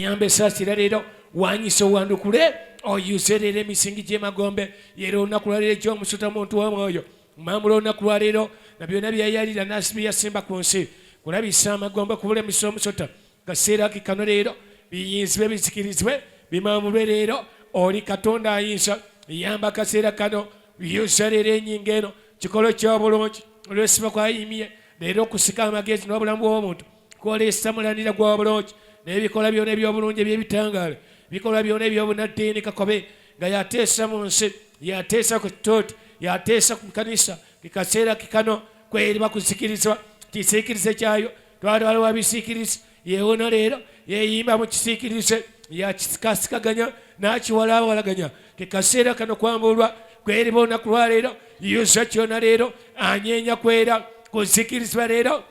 Yambe sasira leero wanyisa wandukule oyuse leero emisingi gy'emagombe yeero olunaku lwa leero ekyomusota muntu w'omwoyo mamula olunaku lwa leero na byonna byeyalira byasimba ku nsi kulabisa amagombe kubula emisa omusota kaseera kikano leero biyinzibwe bizikirizibwe bimamulwe leero oli katonda ayinza yamba akaseera kano yusa leero enyinga eno kikolo ky'obulungi olw'esiba kwayimye leero okusika amagezi n'obulamu bw'omuntu kwolesa mulandira gw'obulungi n'ebikola byonna eby'obulungi eby'ebitangaala bikola byonna eby'obunaddiini kakobe nga yateesa mu nsi yateesa ku kitooti yateesa ku kanisa kikaseera kikano kweriba kuzikirizibwa kisiikirize kyayo twaliwaliwo bisiikirize yeewona leero yeeyimba mu kisiikirize yakikasikaganya n'akiwalawalaganya kikaseera kano kwambulwa kweriba olunaku lwa leero yusa kyona leero anyeenya kwera kuzikirizibwa leero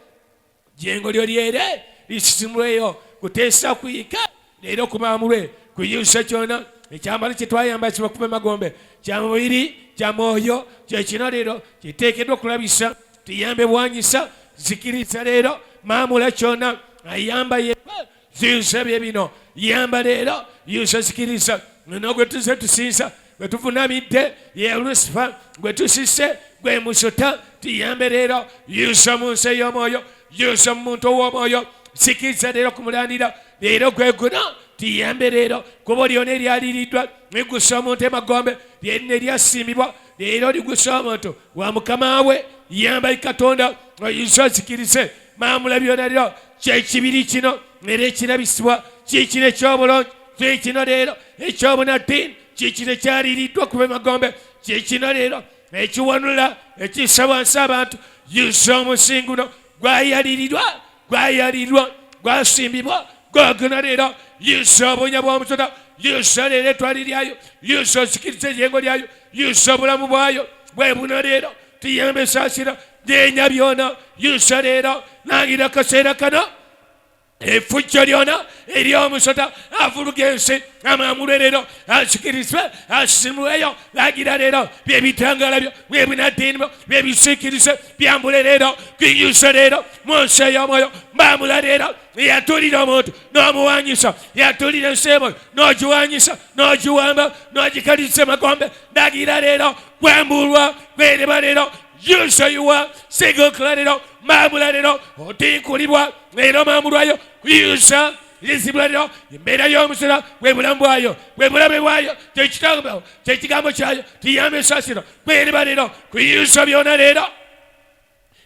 jengo lyo lyere lisisimulweyo kuteesa kuyika leero kumamulwe kuyusa kyona ekyambalo kyetwayambazibwa kuba emagombe kya mubiri kya mwoyo kyekino leero kiteekeddwa okulabisa tuyambe bwanyisa zikiriza leero mamula kyona ayamba yeba ziyusa bye bino yamba leero yusa zikiriza nono gwe tuze tusinza gwe tuvunamidde ye lusifa gwe tusise gwe musota tuyambe leero yusa mu nsi ey'omwoyo yusa mu muntu ow'omwoyo zikiriza leero kumulandira leero gweguna tuyambe leero kuba lyona eryaliriddwa ligusa omuntu emagombe lyerina eryasimbibwa leero ligusa omuntu wa mukama we yamba katonda oyinza ozikirize mamula byona leero kyekibiri kino era ekirabisibwa kikino ekyobulungi kikino leero ekyobunaddiini kikino ekyaliriddwa kuba emagombe kikino leero ekiwanula ekissa wansi abantu yusa omusingi guno gwayalirirwa gwasimbibwa gwaguna leero yusa obunya bw'omusota yusa leero etwali lyayo yusa ozikiriza ejengo lyayo yusa obulamu bwayo bwe buno leero tuyambe esaasira lyenya byona yusa leero nangira akaseera kano efujjo lyona ery'omusota avuluga ensi amamulwe leero asikirizibwe asimulweyo lagira leero byebitangala byo byebunaddiini byo byebisiikirize byambule leero kuyusa leero mu nsi ey'omwoyo mamula leero yatulira omuntu n'omuwanyisa yatulira ensi emwoyo n'ogiwanyisa n'ogiwamba n'ogikaliza emagombe lagira leero kwambulwa kwereba leero yusa yuwa sigokula leero mamula leero otinkulibwa leero mamulwayo kuyusa lizibula leero embeera y'omusota bwe bulamu bwayo bwe bulabe bwayo kyekigambo kyayo tuyambe esasiro kwereba leero kuyusa byona leero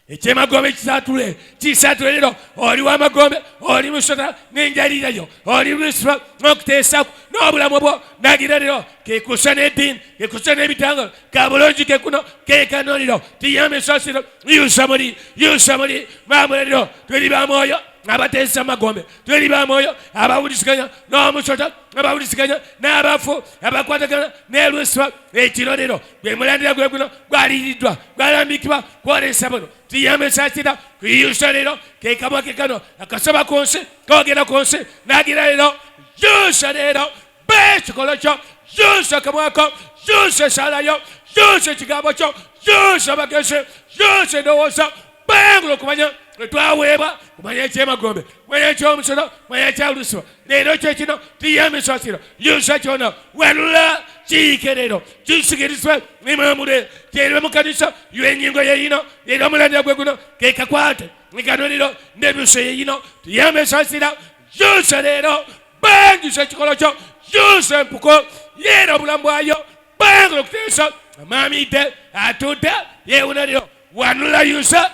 ekyemagombe kisatule leero oli w'amagombe oli musota n'enjalirayo oli lusifa n'okuteesaku n'obulamu bwo nagira leero kekusa n'eddiini kekusa n'ebitangalo kabulungi kekuno kekano leero tuyambe esasiro yusa muli mamula leero tuli bamwoyo abateesa amagombe tuli bamwoyo abawuliziganya n'omusota abawuliziganya n'abafu abakwatagana n'elusifa ekiro leero gwe mulandira gwe guno gwaliriddwa gwalambikibwa kwolesa buno tuyambe esasira kuyusa leero kekamwa kekano akasaba ku nsi kogera ku nsi nagira leero yusa leero bekikolo kyo yusa akamwako yusa esalayo yusa ekigambo kyo yusa amagezi yusa endowooza bengula okumanya etwaweebwa kumanya ekyemagombe kumanya ekyomusolo kumanya ekyolusiba leero kyekino tuyambe esasiro yusa kyona walula kiike leero kisikirizibwe nimamule kyeribe mu kanisa yenyingo yeyino leero omulandira gwe guno kekakwate ngano leero nebyusa yeyino tuyambe esasira yusa leero bengisa ekikolo kyo yusa empuko yeera obulamu bwayo bengula okuteesa amamidde atudde yeewuna leero wanula yusa.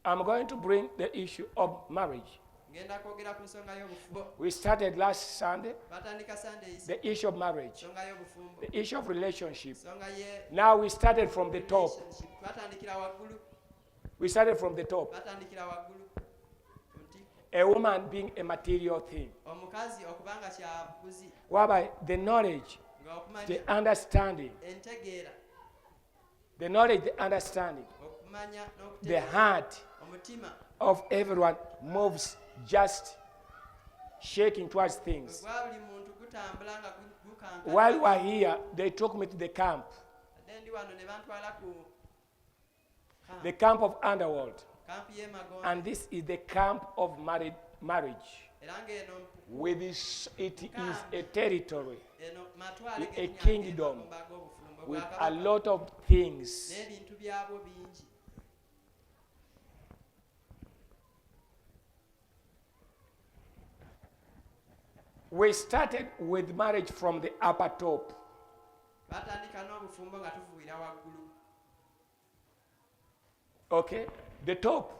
I'm going to bring the issue of marriage. We started last Sunday the issue of marriage, the issue of relationship. Now we started from the top. We started from the top. A woman being a material thing. Whereby the knowledge, the understanding, the heart of everyone moves just shaking towards things. While we are here, they took me to the camp of underworld. And this is the camp of married marriage. era ng'eno With this, it is a territory, eno matwale a kingdom g'obufulumbo with bwa a kabaka lot of things. n'ebintu byabwo bingi. We started with marriage from the upper top. Batandika n'obufumbo nga tuvuira waggulu. Okay? The top,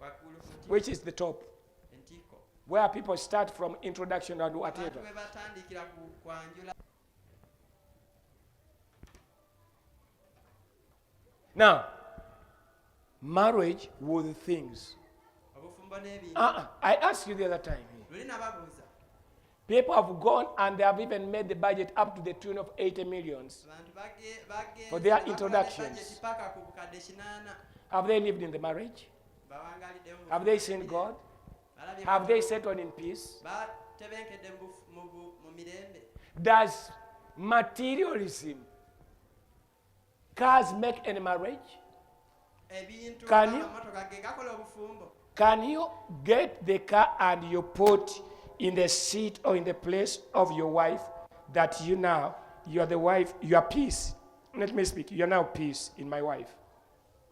Waggulu ku which is the top, entiko. where people start from introduction and whatever. Abantu we batandikira ku kwanjula. Now, marriage with things. Obufumbo n'ebintu. I asked you the other time. Luli nababuuza. People have gone and they have even made the budget up to the tune of 80 millions. Abantu bagge For their bakola introductions. budget paka ku bukadde 80. Have they lived in the marriage? Bawangalidde mu Have they seen God? balabye Have they settled in peace? batebenkedde mu mirembe. Does materialism, cars make any marriage? Ebintu Can you- amamotoka ge gakola obufumbo. Can you get the car and you put in the seat or in the place of your wife that you are the wife, you are peace? Let me speak. You are now peace in my wife.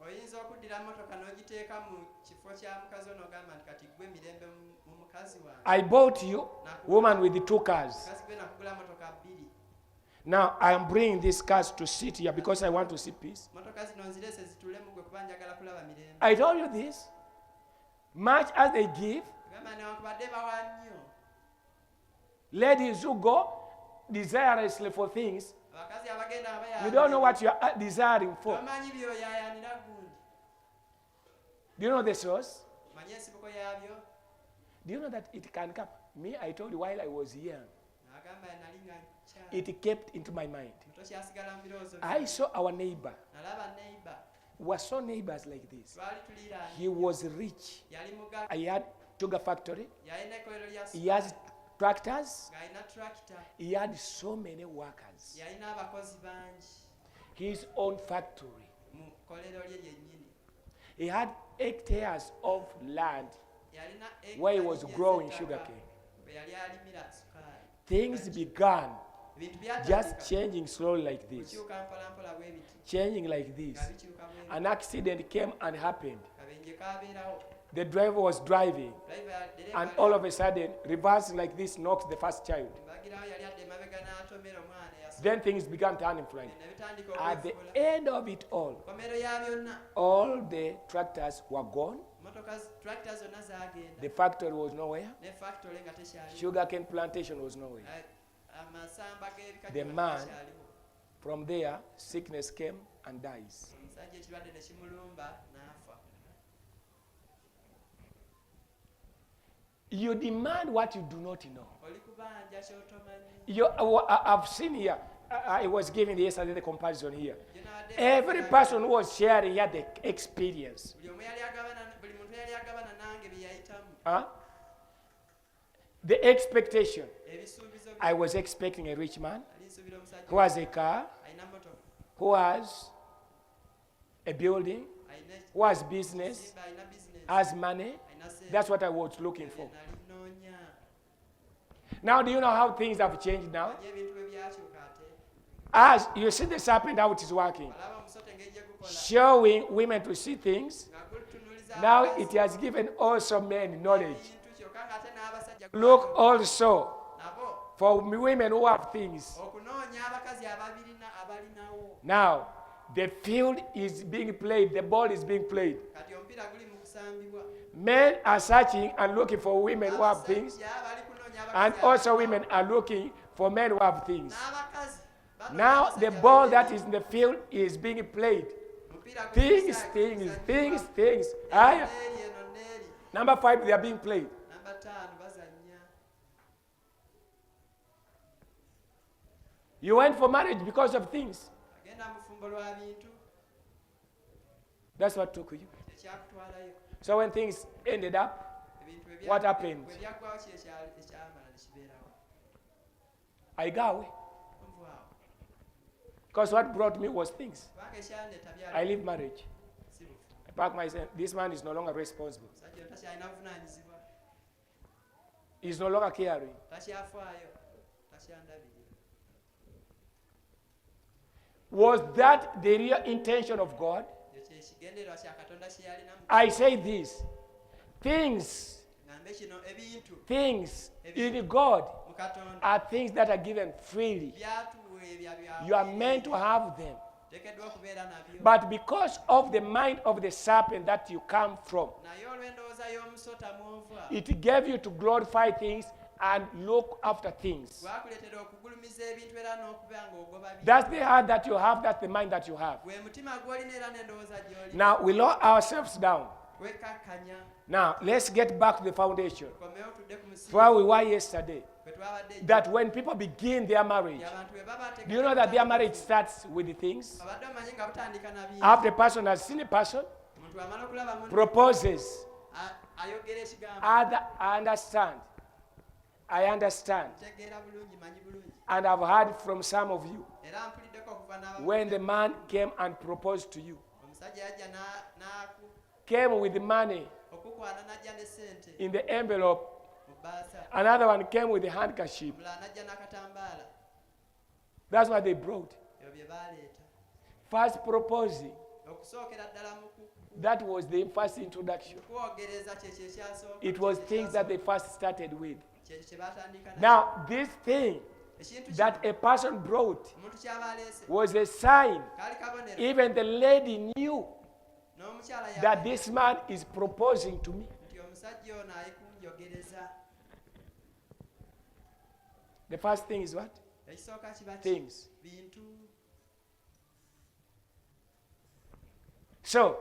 Oyinza okuddira motoka n'ogiteeka mu kifo kya mukazi onogamba nti kati gwe mirembe mu mukazi wange. I bought you, woman with the 2 cars. Mukazi gwe nakugula motoka 2. Now I am bringing these cars to sit here because I want to see peace. Motoka zino nzirese zitulemu gwe kuba njagala kulaba mirembe. I told you this. Much as they give, Gamba newankubadde bawa nnyo. ladies who go desirelessly for things, Abakazi abagenda nga you don't know what you are desiring for. bamanyi byoyayanira gundi. Do you know the source? Manyi ensibuko yabyo. Do you know that it can come? Me, I told you while I was young, N'agamba nali nga nkyali. it kept into my mind. Tokyasigala mu birowoozo byo. I saw our neighbor. Nalaba neighbor. We saw neighbors like this. Twali tuliraanye. He was rich. Yali mugaga. He had sugar factory. Yalina ekkolero lya He has tractors. ng'alina tractor. He had so many workers. Yalina abakozi bangi His own factory. mu kkolero lye lyennyini. He had hectares of land Yalina where he was hectare growing ez'ettaka sugarcane. bwe yali alimira sukaali. Things began Ebintu just byatandika changing slowly like this, kukyuka mpolampola bwe biti changing like this. nga bikyuka bwe biti. An accident came and happened. Kabenje kaabeerawo. The driver was driving, Driver and dereva all of a sudden, reversing like this, knocked the first child. mbagirawo yali adde emabega n'atomera omwana eyasooka. Then things began turning flying. Ne bitandika At the okwefuula. end of it all, Nkomero ya byonna all the tractors were gone. tractor zonna zaagenda The factory was nowhere. ne factory nga tekyaliwo. Sugarcane plantation was nowhere. Amasamba g'ebikajjo The nga man- tekyaliwo. From there, sickness came and dies. Omusajja ekirwadde ne kimulumba n'afa. You demand what you do not know. Oli kubanja ky'otomanyi. I've seen here, I was giving yesterday the comparison here. Gye nawadde Every person who was sharing had the experience. buli muntu yali agabana nange bye yayitamu. Huh? The expectation. Ebisuubizo I was expecting a rich man ali nsuubira omusajja who has a car, alina motoka, who has a building, alina who has business, ekizimbe, alina business, has money. alina sente. That's what I was looking for. Nalinoonya. Now, do you know how things have changed now? Manyi ebintu bwe byakyuka ate. As you see the serpent, how it is working, Olaba omusote ng'ejja kukola. showing women to see things. Nga gutunuuliza Now abakazi it has given also men knowledge. ebintu kyokka ng'ate n'abasajja Look kwagala also nabo for women who have things. okunoonya abakazi abalinawo. Now, the field is being played, the ball is being played. Kati omupiira guli mu kusambibwa. Men are searching and looking for women who have things, Abasajja bali kunoonya and abakazi also abalinawo. women are looking for men who have things. N'abakazi banoonya Now, the abasajja ball abalina that is in the field is being played. omupiira guli Things, kusambibwa. things, things, things. Eno Aya. n'eri, eno n'eri. Number 5, they are being played. Namba 5 bazannya. You went for marriage because of things. Agenda mu fumbo lwa bintu That's what took you. tekyakutwalayo. So when things ended up, Ebintu What happened? bwe byaggwawo ki ekyamala ne kibeerawo. I got away. Nvaawo. Because what brought me was things. Kubanga ekyandeeta byali I leave marriage. si bufu. I pack myself. This man is no longer responsible. Omusajja ono takyalina buvunaanyizibwa. He's no longer caring. takyafaayo takyandabirira. Was that the real intention of God? ekyo kyekigendererwa kya katonda kye yalina mu I say this. Things ngambe kino ebintu in God mu katonda are things that are given freely. byatuweebya You are meant to have them. tekeddwa okubeera nabyo, But because of the mind of the serpent that you come from, naye olw'endowooza y'omusota mwova it gave you to glorify things and look after things. gwakuleetera okugulumiza ebintu era n'okubeera ng'ogoba bintu. That's the heart that you have, that's the mind that you have. gwe mutima gw'olina era n'endowooza gy'olina. Now we lower ourselves down. wekakkanya Now let's get back to the foundation. komewo tudde ku musingi Where we were yesterday. kwe twabadde That when people begin their marriage, abantu bwe baba do you know that their marriage starts with the things? abadde omanyi nga butandika na bintu. After a person has seen a person, omuntu amala okulaba munne proposes, ayogera ekigambo I understand, tegeera bulungi manyi bulungi and I've heard from some of you, era mpuliddeko okuva n'abamu. when the man came and proposed to you, omusajja yajja came with the money okukwana n'ajja ne sente in the envelope, mu bbaasa, another one came with the handkerchief. omulala n'ajja n'akatambaala. That's what they brought. ebyo bye baaleeta First proposing, okusookera ddala mu that was the first introduction. kwogereza kyekyo ekyasooka. It was things that they first started with. kyekyo kye baatandika nakyo. Now, this thing ekintu that a person brought omuntu ky'aba aleese was a sign. kaali kabonero Even the lady knew n'omukyala that this man is proposing to me. nti omusajja ono ali kunjogereza. The first thing is what? ekisooka kiba ki? Things. bintu. So,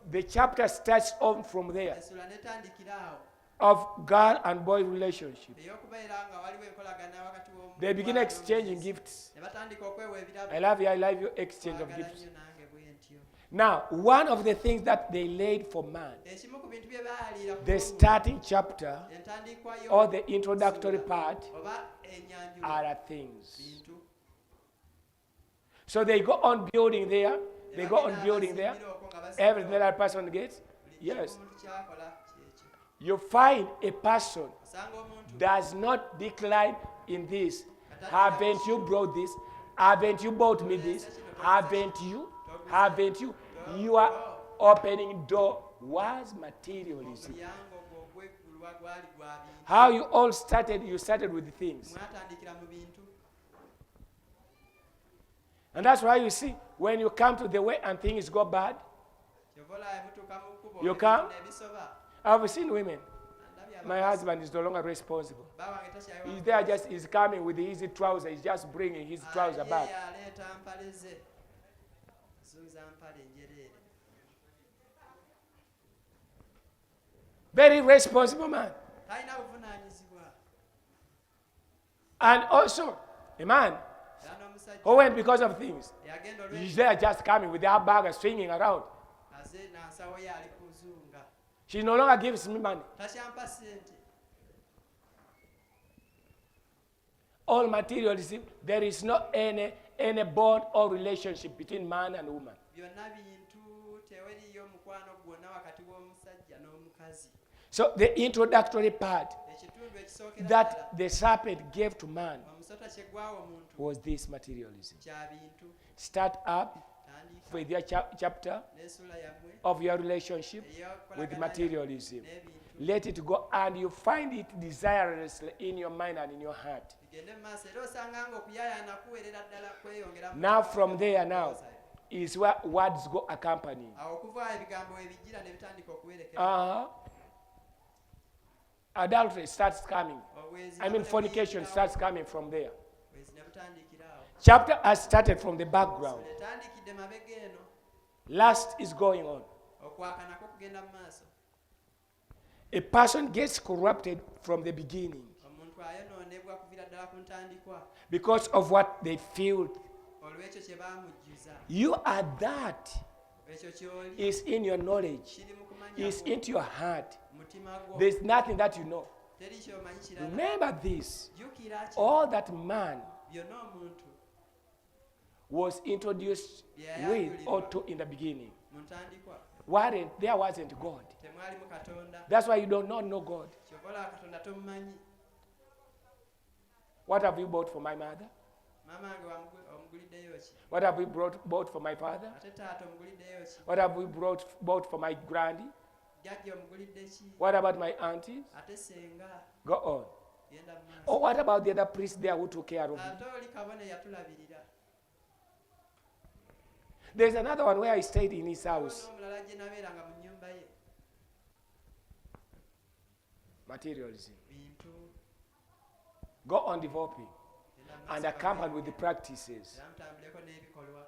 the chapter starts on from there essula netandikira awo of girl and boy relationship. ey'okubeera nga waliwo enkolagana wakati They begin exchanging gifts. ne batandika okwewa ebirabo. I love you, exchange of Kwagala gifts. nnyo nange bwe ntyo. Now, one of the things that they laid for man, ekimu ku bintu bye baaliira ku the omuntu, starting chapter entandikwa yo or the introductory part oba enyanjula are things. bintu. So they go on building there. They go on Bagenda building there. bazimbira okwo nga basimba Everything okwo. that person gets. Buli Yes. kimu omuntu kyakola kyekyo. You find a person osanga omuntu does not decline in this. Haven't you brought this? Haven't you bought me this? Haven't you? Haven't you? You are opening door was materialism. omulyango gw'ogweggulwa gwali gwa bintu. How you all started, you started with things. mwatandikira mu bintu. And that's why you see, when you come to the way and things go bad, kyova olaba mutuuka mu kkubo You ebintu come? n'ebisoba. I've seen women. Ndabye My husband is no longer responsible. bawange takyayiwa He's there just, he's coming with his trouser, he's just bringing his trouser back. aleeta mpale ze zuuza mpale njereere. Very responsible man. talina buvunaanyizibwa. And also, a man era n'omusajja who went because of things. eyagenda He's there just coming with their bag swinging around. aze n'asawo ye ali kuzunga. She no longer gives me money. takyampa sente. All materialism, there is no any bond or relationship between man and woman. byonna bintu teweriyo mukwano gwonna wakati w'omusajja n'omukazi. So the introductory part ekitundu ekisookera ddala that the serpent gave to man omusota kye gwawa omuntu was this materialism. kya bintu. Start up tandika with your chapter n'essula yammwe of your relationship with ey'okukolagana materialism. n'ebintu. Let it go, and you find it desireless in your mind and in your heart. bigende mu maaso era osanga nga okuyayaana kuwerera ddala kweyongera mu Now, mutima from there, now gw'omuloza. is where words go accompanying. awo okuva awo ebigambo ebijjira ne bitandika okuwerekera. Adultery starts coming. obwezi I mean, nabwo fornication ne starts coming from there. bwezi ne butandikira awo. Chapter has started from the background. etandikidde mabega eno. Lust is going on. okwaka nakwo kugenda mu maaso. A person gets corrupted from the beginning omuntu ayonoonebwa kuviira ddala ku ntandikwa because of what they feel. olw'ekyo kye baamujjuza. You are that. ekyo ky'oli Is in your knowledge. kiri mu kumanya Is kwo, into your heart. mutima gwo. There's nothing that you know. teri ky'omanyi kirala. Remember this. jjukira ki All that man byonna omuntu was introduced with or to in the beginning. mu ntandikwa There wasn't God. temwalimu katonda. That's why you don't know God. kyokola katonda tomumanyi. What have you bought for my mother? Maama wange omuguliddeyo ki? What have we bought for my father? Ate taata omuguliddeyo ki? What have we bought for my granny? Jjajja omugulidde ki? What about my aunties? Ate senga Go on. genda mu maaso. Or what about the other priests there who took care of me? Ate oli kabona yatulabirira. There's another one where I stayed in his house. N'omulala gye nabeeranga mu nnyumba ye. Materialism. Bintu. Go on developing Genda mu maaso and accompanied with the practices. era mutambuleko n'ebikolwa.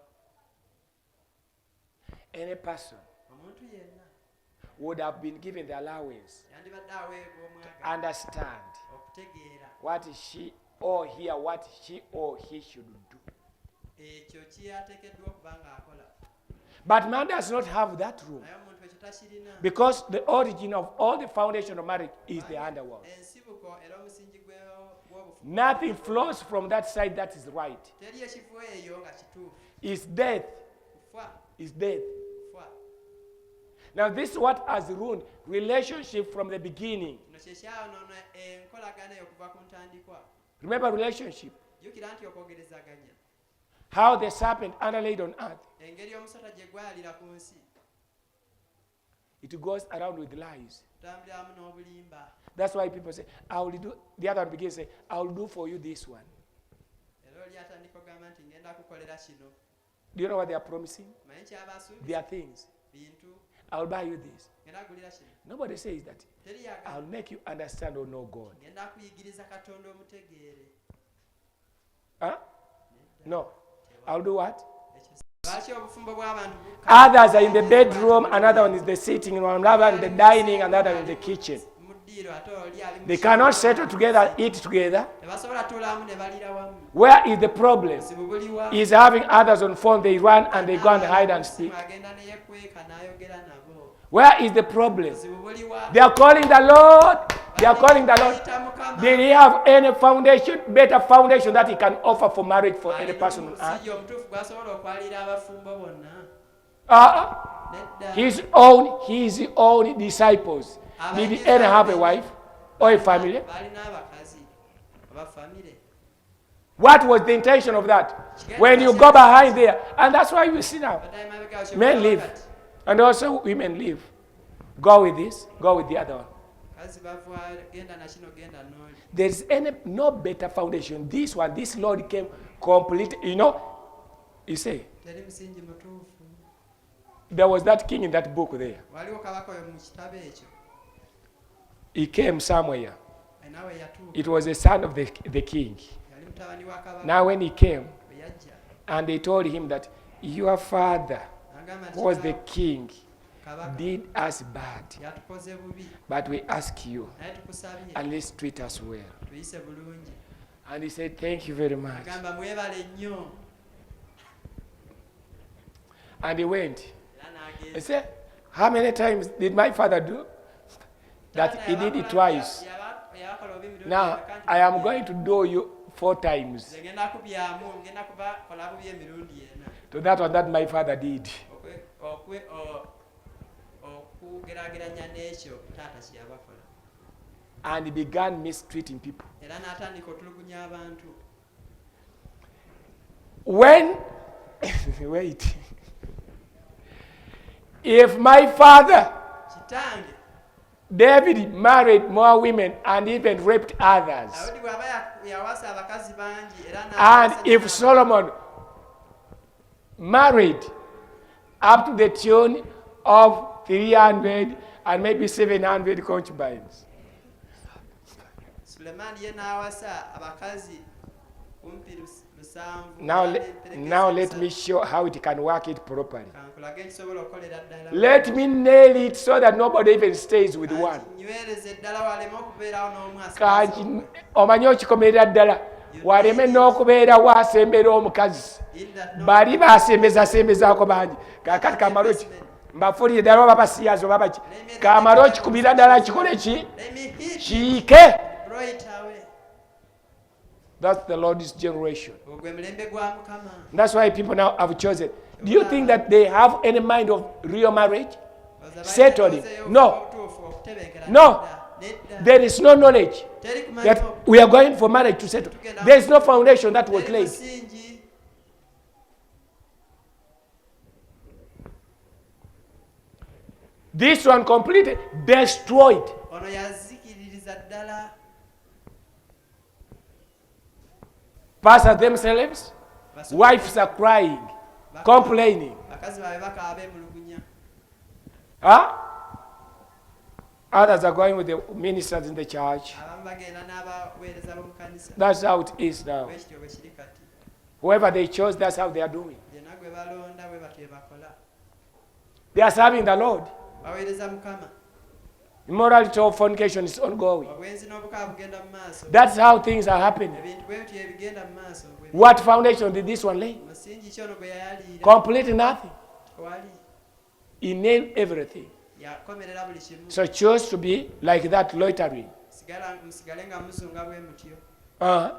Any person Omuntu yenna would have been given the allowance, yandibadde aweebwa omwaga understand okutegeera what she or he should do. ekyo kyateekeddwa okuba ng'akola. But man does not have that room Naye omuntu ekyo takirina. because the origin of all the foundation of marriage is the underworld. Ensibuko era omusingi gw'obufumu. Nothing flows from that side that is right. Teri ekifo eyo nga kituufu. It's death. Kufa. It's death. Kufa. Now this is what has ruined relationship from the beginning. Kino kye kyayonoona enkolagana eyo okuva ku ntandikwa. Remember relationship. Jjukira nti okwogerezaganya. How the serpent underlaid on earth. Engeri omusota gye gwalira ku nsi. It goes around with lies. Tambuliramu n'obulimba. That's why people say, I will do. The other one begins to say, I will do for you this one. Era oli atandika ogamba nti ngenda kukolera kino. Do you know what they are promising? Manyi kyabasuubiza? Their things. Bintu. I will buy you this. Ngenda kugulira kino. Nobody says that. Teri I'll yagamba. make you understand or know God. Ngenda kuyigiriza Katonda omutegeere. Huh? No. I'll do what? Lwaki obufumbo bw'abantu Others are in the bedroom, another one is the sitting room, another one in the dining, another in the kitchen. mu ddiiro ate oli ali mu They cannot settle together, eat together. tebasobola tuulamu ne balira wamu. Where is the problem? Buzibu buliwa. Is having others on phone, they run and they go and hide and speak. Agenda ne yekweka n'ayogera nabo. Where is the problem? Buzibu buliwa. They are calling the Lord. They are calling the Lord. Did he have any foundation, better foundation that he can offer for marriage for any person on earth? Si omutuufu gwasobola okwalira abafumbo bonna. Nedda. His own disciples. Did he ever have a wife or a family? Balina abakazi oba famire. What was the intention of that? When you go behind there, and that's why you see now, Baddayo mabega kyo men kulaba leave, kati. and also women leave. Go with this, go with the other one. Kazi bava genda na kino genda n'oli. There is no better foundation. This one, this Lord came complete. You say, Teri musingi mutuufu. there was that king in that book there. Waliwo kabaka oyo mu kitabo ekyo. He came somewhere. Naawe yatuuka. It was the son of the king. Yali mutabani wa kabaka. Now when he came, Bwe yajja. and they told him that your father, Agamba nti who was the kitaawo king, kabaka did us bad. yatukoze bubi. But we ask you, Naye tukusabye at least treat us well. tuyise bulungi. And he said, thank you very much. Agamba mwebale nnyo. And he went. Era He n'agenda. said, how many times did my father do? That he did it twice. Yabakola obubi emirundi Now, emeka nti I am going to do you 4 times. nze ngenda kubyamu ngenda kubakola bubi emirundi ena. To that one that my father did. Okugeraageranya n'ekyo taata kye yabakola. And he began mistreating people. Era n'atandika otulugunya abantu. When, wait. If my father, Kitange David, married more women and even raped others, Dawudi bw'aba yawasa abakazi bangi era and n'abasajja if Solomon married up to the tune of 300 and maybe 700 concubines, Sulemaani ye n'awasa abakazi kumpi 7. now let me show how it can work it properly. Kankulage ekisobola okukolera ddala. Let me nail it so that nobody even stays with one. Nywereze ddala waleme okubeerawo n'omu Kanti omanyi okikomerera ddala waleme n'okubeera wasembera omukazi bali basembezaako bangi kakati kamaro ki mbafuulire ddala oba basiyazi oba baki kamaro kikubira ddala kikole ki kiike. right away. That's the Lord's generation. Ogwe mulembe gwa Mukama. That's why people now have chosen. Do you think that they have any mind of real marriage? Settling. No. No. nedda There is no knowledge teri kumanya that we are going for marriage to settle. There is no foundation that was teri laid. musingi. This one completely destroyed. Ono yazikiririza ddala. Pastors themselves, wives are crying, complaining. Bakazi baabwe bakaaba beemulugunya. Huh? Others are going with the ministers in the church. Abamu bagenda n'abaweereza b'omu kanisa. That's how it is now. Bwekityo bwe kiri kati. Whoever they chose, that's how they are doing. Yenna gwe balonda bwe batyo bakola. They are serving the Lord. Baweereza Mukama. Immorality of fornication is ongoing. Obwenzi n'obukaba bugenda mu maaso. That's how things are happening. Ebintu bwe bityo ebigenda mu maaso. What foundation did this one lay? Musingi ki ono gwe yayaliira? Complete nothing. Wali. He nailed everything. Yakomerera buli kimu. So choose to be like that loitering. Musigale nga muzunga bwe mutyo.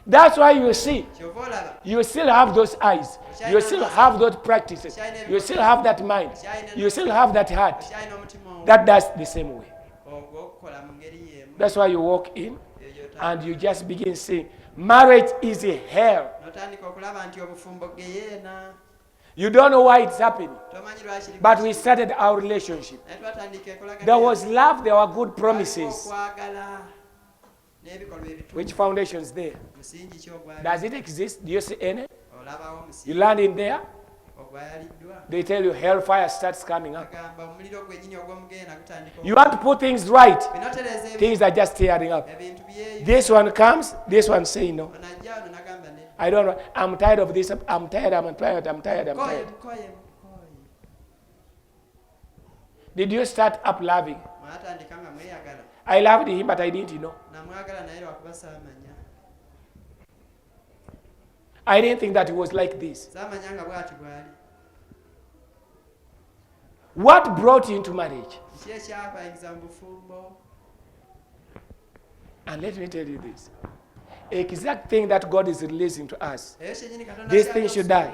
That's why you see, Kyova olaba. you still have those eyes. You still have those practices. You still have that mind. You still have that heart. Kyalina omutima ogwo That does the same way. ogw'okukola mu ngeri y'emu. That's why you walk in Eyo and you just begin saying, marriage is a hell. n'otandika okulaba nti obufumbo geyeena. You don't know why it's happening. Tomanyi lwaki But we started our relationship. naye twatandika enkolagana. There was love, there were good promises. Okwagala n'ebikolwa ebituufu. Which foundation is there? Musingi ki ogwali? Does it exist? Do you see any? Olabawo You omusingi land in there, ogwayaliddwa. they tell you hellfire starts coming up. Bagamba omuliro gwennyini ogw'omugeena gutandika. You want to put things right, Binotereza ebintu. things are just tearing up. Ebintu byeyo. This one comes, this one saying no. Onajja ono n'agamba ne. I don't know. I'm tired of this. I'm tired. I'm tired. I'm tired. I'm Mukoye, tired. mukoye. Did you start up loving? Mwatandika nga mweyagala. I loved him, but I didn't know. Namwagala naye lwakuba saamanya. I didn't think that it was like this. Saamanya nga bw'ati bw'ali. What brought you into marriage? Ki ekyakwayingiza mu bufumbo? And let me tell you this. Exact thing that God is releasing to us. Eyo kyennyini Katonda This thing should die.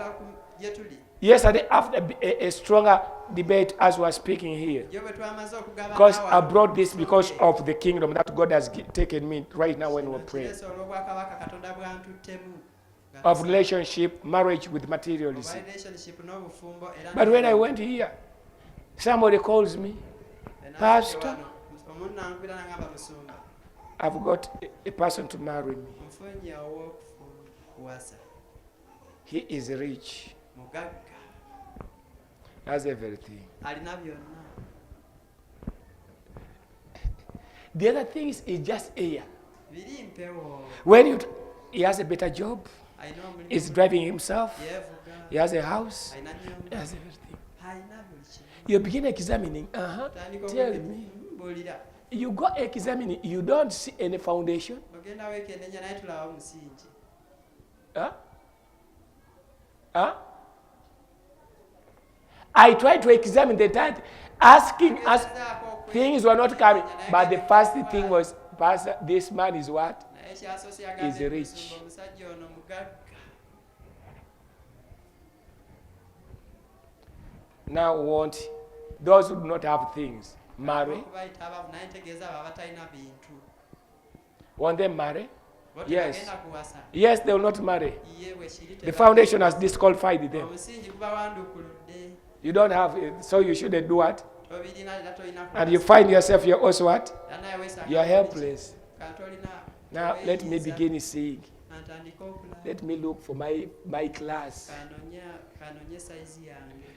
gye tuli. Yesterday, after a stronger debate, as we are speaking here, Yo bwe twamaze okugabana because I awamu, brought this because of the kingdom that God has taken me right now when we're praying. kireese olw'obwakabaka Katonda bw'antuttemu. Of relationship, marriage with Oba materialism. relationship n'obufumbo era But when I went here, somebody calls me, Pastor, omunnankwira n'agamba musumba. I've got a person to marry me. Nfunye ow'okuwasa. He is rich, Mugagga. has everything. Alina byonna. The other thing is just air. Biri mpewo. When he has a better job, Alina omulimu. he's driving himself, Yeevuga. he has a house, Alina he nnyumba. has everything. Alina buli kimu. You begin examining, Tandika tell okugenda- me. Mbuulira. You go examining, you don't see any foundation. Ogenda weekendenya naye tulabawo musingi. Huh? Huh? I tried to examine the time, asking us, things were not coming. But the first thing was, Pastor, this man is what? Naye ekyasoose Is yagambye rich. musumba omusajja ono mugagga. Now want those who do not have things marry. Okubayita abavu naye ntegeeza abo abatalina bintu. Want them marry? Bo Yes. tebagenda kuwasa. Yes, they will not marry. Ye bwe kiri The foundation has disqualified them. omusingi gubawandukuludde. You don't have it, so you shouldn't do what? Tobirina era tolina And you find yourself, you're also what? Era naye weesanga You are buli helpless. kimu. Kati olina Now let me weeyiiza. begin seeing. Ntandika okulaba. Let me look for my class. Kanonye sayizi yange.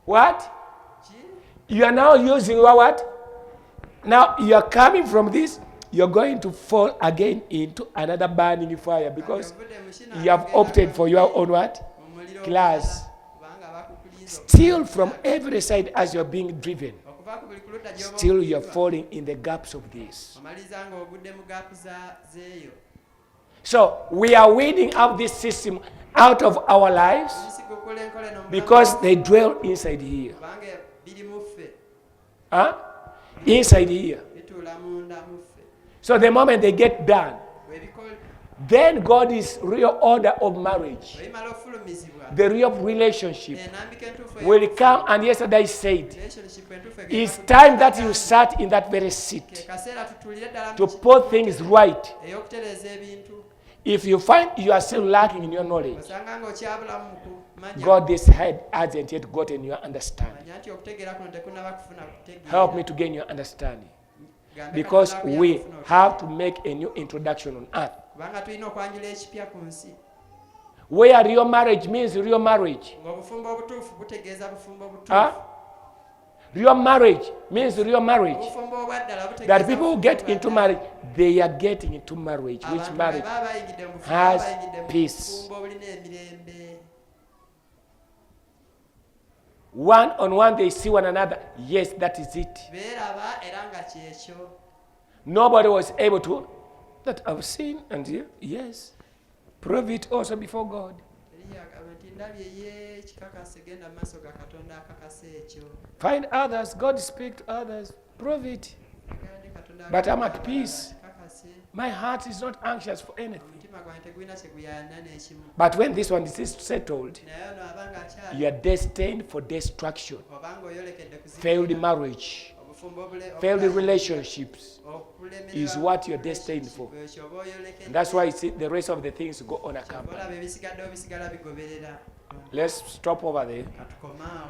What? Ki? You are now using your what? Now you are coming from this, you're going to fall again into another burning fire because Kati ovudde mu kino you have agenda opted for your own what? mu muliro Class. omulala, kubanga bakukuliza Still from every side as you're being driven, okuva ku buli kuludda gy'oba still you're okugirwa. falling in the gaps of this. Omaliza ng'ogudde mu gaapu zeeyo. So we are weeding out this system out of our lives Ebisigukula enkole n'omulamu because they dwell inside here. kubanga biri mu ffe, Huh? Inside here. bituula munda mu ffe. So the moment they get done, Bwe Then God is real order of marriage. Oyimala ofulumizibwa. The real relationship Enambika entuufu will come, and yesterday I said, relationship entuufu it's egenda time that you sat in that very seat Ke kaseera tutuulire ddala to mu put things right. ey'okutereeza ebintu. If you find you are still lacking in your knowledge, Osanga ng'okyabulamu mu kumanya. God this head hasn't yet gotten your understanding. Manya nti okutegeera kuno tekunaba kufuna kutegeera. Help me to gain your understanding. Gambe Because Katonda we akuyambe okufuna have to make a new introduction on earth. kubanga tulina okwanjula ekipya ku nsi. Where real marriage means real marriage. Ng'obufumbo obutuufu butegeeza bufumbo Huh? obutuufu. Real marriage means real marriage. Obufumbo obwaddala That butegeeza people who bufumbo get into obwaddala. marriage, they are getting into marriage. Which Abantu marriage? bwe baba bayingidde mu bufumbo, has baba bayingidde mu peace. bufumbo obulina emirembe. One on one, they see one another. Yes, that is it. Beeraba era nga kyekyo. Nobody was able to. That I've seen and yes. Prove it also before God. Teri yagamba nti ndabye ye kikakase genda mu maaso ga Katonda akakase ekyo. Find others. God speak to others. Prove it. Agende Katonda But I'm at akakase, peace. akakase. My heart is not anxious for anything. Omutima gwange tegulina kye guyana n'ekimu. But when this one is settled, Naye ono abanga akyali you are destined for destruction. obanga oyolekedde kuzikirira. Failed marriage, Obufumbo failed relationships okulemererwa is what you're destined for. ekyo oba oyolekedde. And that's why you see the rest of the things go on a Ky'oba company. olaba ebisigaddewo bisigala bigoberera. Let's stop over there. Katukomaawo.